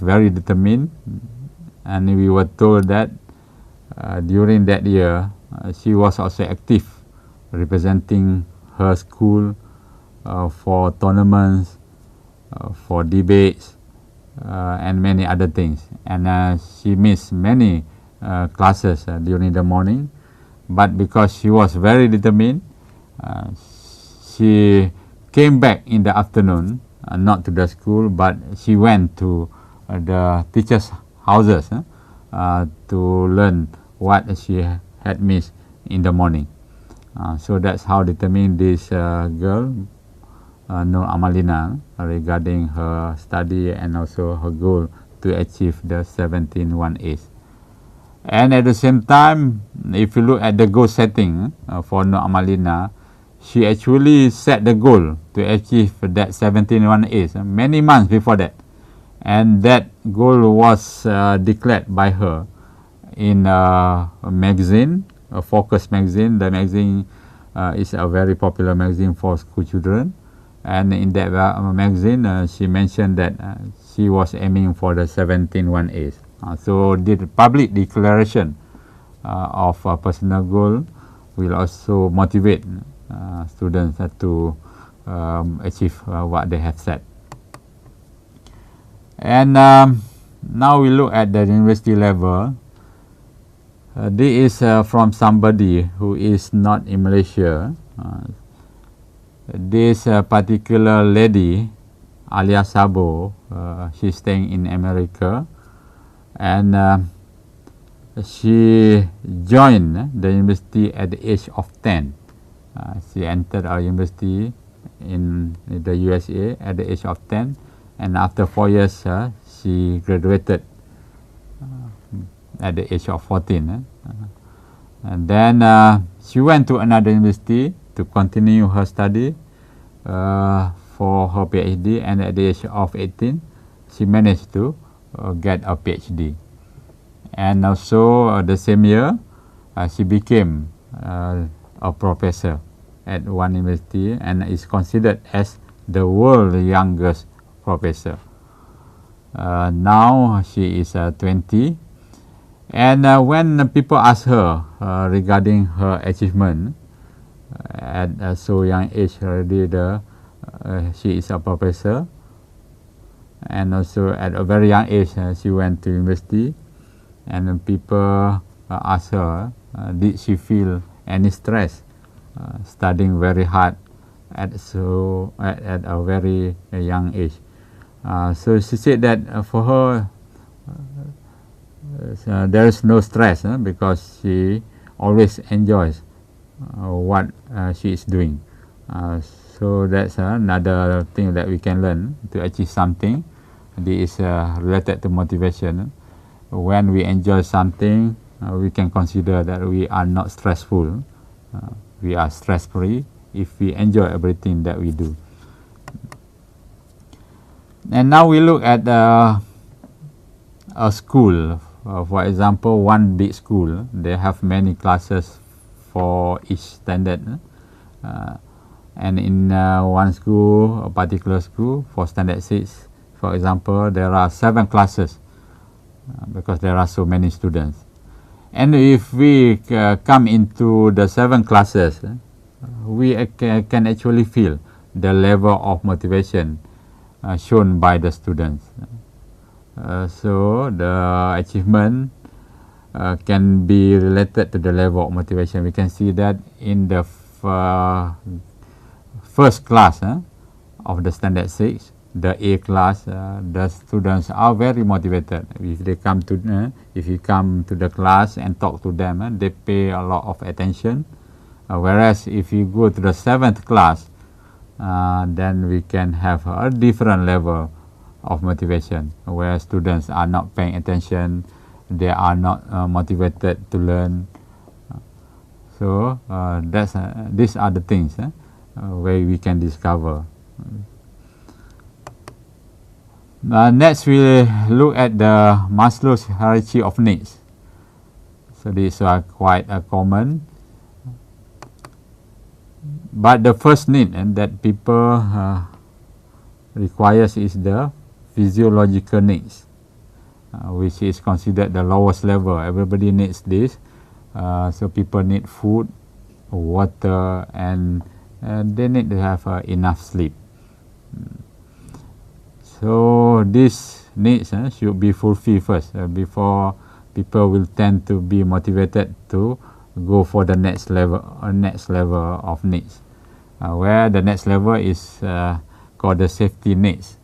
very determined, and we were told that during that year she was also active representing her school for tournaments, for debates, and many other things. And she missed many classes during the morning, but because she was very determined, she came back in the afternoon, not to the school, but she went to the teachers' houses to learn what she had missed in the morning. So that's how determined this girl, Amalina, regarding her study and also her goal to achieve the 17-1As. And at the same time, if you look at the goal setting for Amalina, she actually set the goal to achieve that 17-1As many months before that. And that goal was declared by her in a magazine, a Focus magazine. The magazine is a very popular magazine for school children. And in that magazine, she mentioned that she was aiming for the 17-1As. So the public declaration of a personal goal will also motivate students to achieve what they have set. And now we look at the university level. This is from somebody who is not in Malaysia. This particular lady, Alia Sabur, she's staying in America, and she joined the university at the age of 10. She entered our university in the USA at the age of 10, and after 4 years she graduated at the age of 14. And then she went to another university to continue her study for her PhD, and at the age of 18 she managed to get a PhD. And also the same year she became a professor at one university and is considered as the world's youngest professor. Now she is 20, and when people ask her regarding her achievement at a so young age already, she is a professor, and also at a very young age she went to university, and people ask her did she feel any stress studying very hard at a very young age. So she said that for her there is no stress because she always enjoys what she is doing. So that's another thing that we can learn to achieve something. This is related to motivation. When we enjoy something, we can consider that we are not stressful. We are stress-free if we enjoy everything that we do. And now we look at a school. For example, one big school, they have many classes for each standard. And in one school, a particular school, for standard 6, for example, there are 7 classes because there are so many students. And if we come into the 7 classes, we can actually feel the level of motivation shown by the students. So the achievement can be related to the level of motivation. We can see that in the first class of the standard 6, the A class, the students are very motivated. If you come to the class and talk to them, they pay a lot of attention. Whereas if you go to the 7th class, then we can have a different level of motivation, where students are not paying attention, they are not motivated to learn. So these are the things where we can discover. Next, we look at the Maslow's hierarchy of needs. So these are quite common. But the first need that people requires is the physiological needs. which is considered the lowest level. Everybody needs this. So people need food, water, and they need to have enough sleep. So these needs should be fulfilled first before people will tend to be motivated to go for the next level of needs, where the next level is called the safety needs,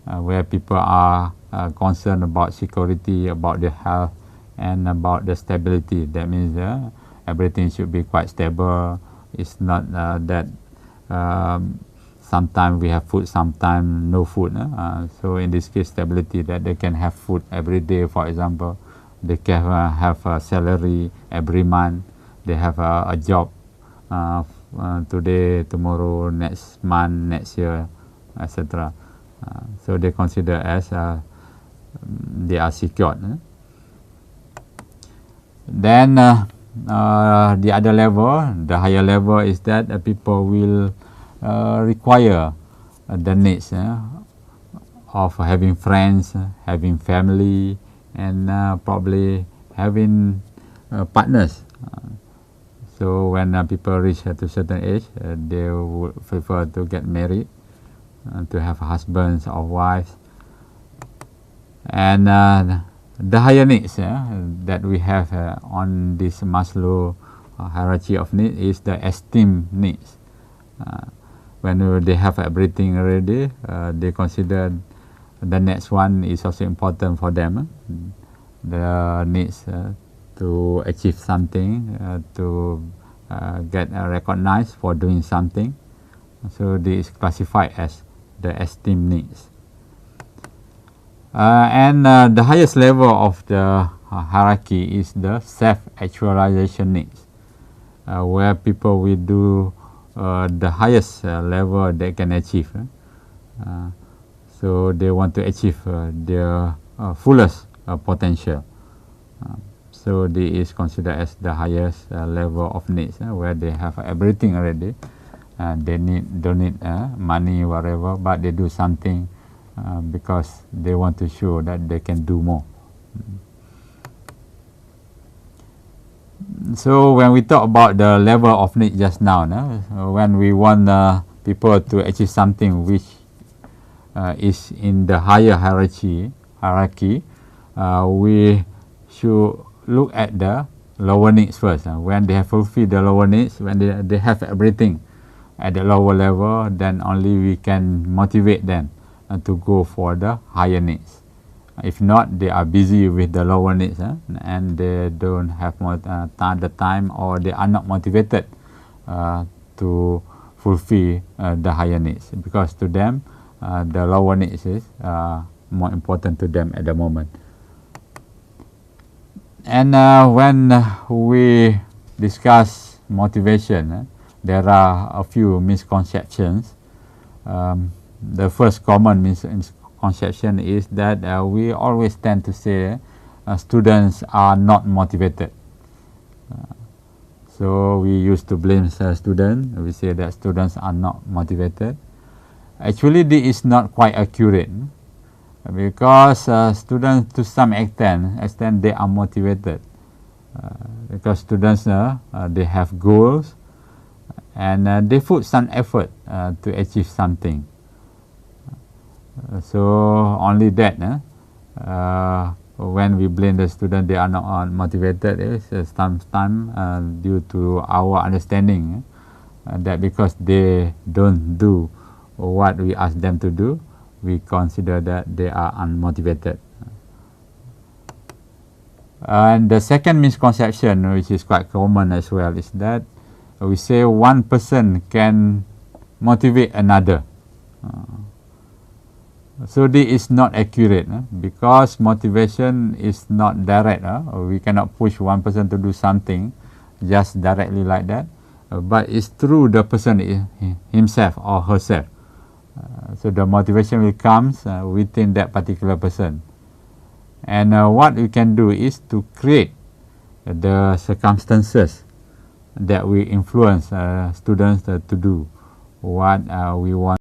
where people are concerned about security, about their health, and about the stability. That means everything should be quite stable. It's not that sometimes we have food, sometimes no food. So in this case, stability, that they can have food every day, for example. They can have a salary every month. They have a job today, tomorrow, next month, next year, etc. So they consider as they are secured. Then the other level, the higher level, is that people will require the needs of having friends, having family, and probably having partners. So when people reach to a certain age, they would prefer to get married, to have husbands or wives. And the higher needs that we have on this Maslow hierarchy of needs is the esteem needs. When they have everything already, they consider the next one is also important for them. The needs to achieve something, to get recognized for doing something. So this is classified as the esteem needs. And the highest level of the hierarchy is the self-actualization needs, where people will do the highest level they can achieve. So they want to achieve their fullest potential. So this is considered as the highest level of needs, where they have everything already. They don't need money, whatever, but they do something because they want to show that they can do more. So when we talk about the level of need just now, when we want people to achieve something which is in the higher hierarchy, we should look at the lower needs first. When they have fulfilled the lower needs, when they have everything at the lower level, then only we can motivate them to go for the higher needs. If not, they are busy with the lower needs and they don't have more the time, or they are not motivated to fulfill the higher needs, because to them the lower needs is more important to them at the moment. And when we discuss motivation, there are a few misconceptions. The first common misconception is that we always tend to say students are not motivated. So we used to blame students. We say that students are not motivated. Actually, this is not quite accurate, because students, to some extent they are motivated, because students they have goals, and they put some effort to achieve something. So only that when we blame the student they are not motivated, is sometimes due to our understanding that because they don't do what we ask them to do, we consider that they are unmotivated. And the second misconception, which is quite common as well, is that we say one person can motivate another. So this is not accurate, because motivation is not direct. We cannot push one person to do something just directly like that, but it's through the person himself or herself. So the motivation will come within that particular person. And what we can do is to create the circumstances that we influence students to do what we want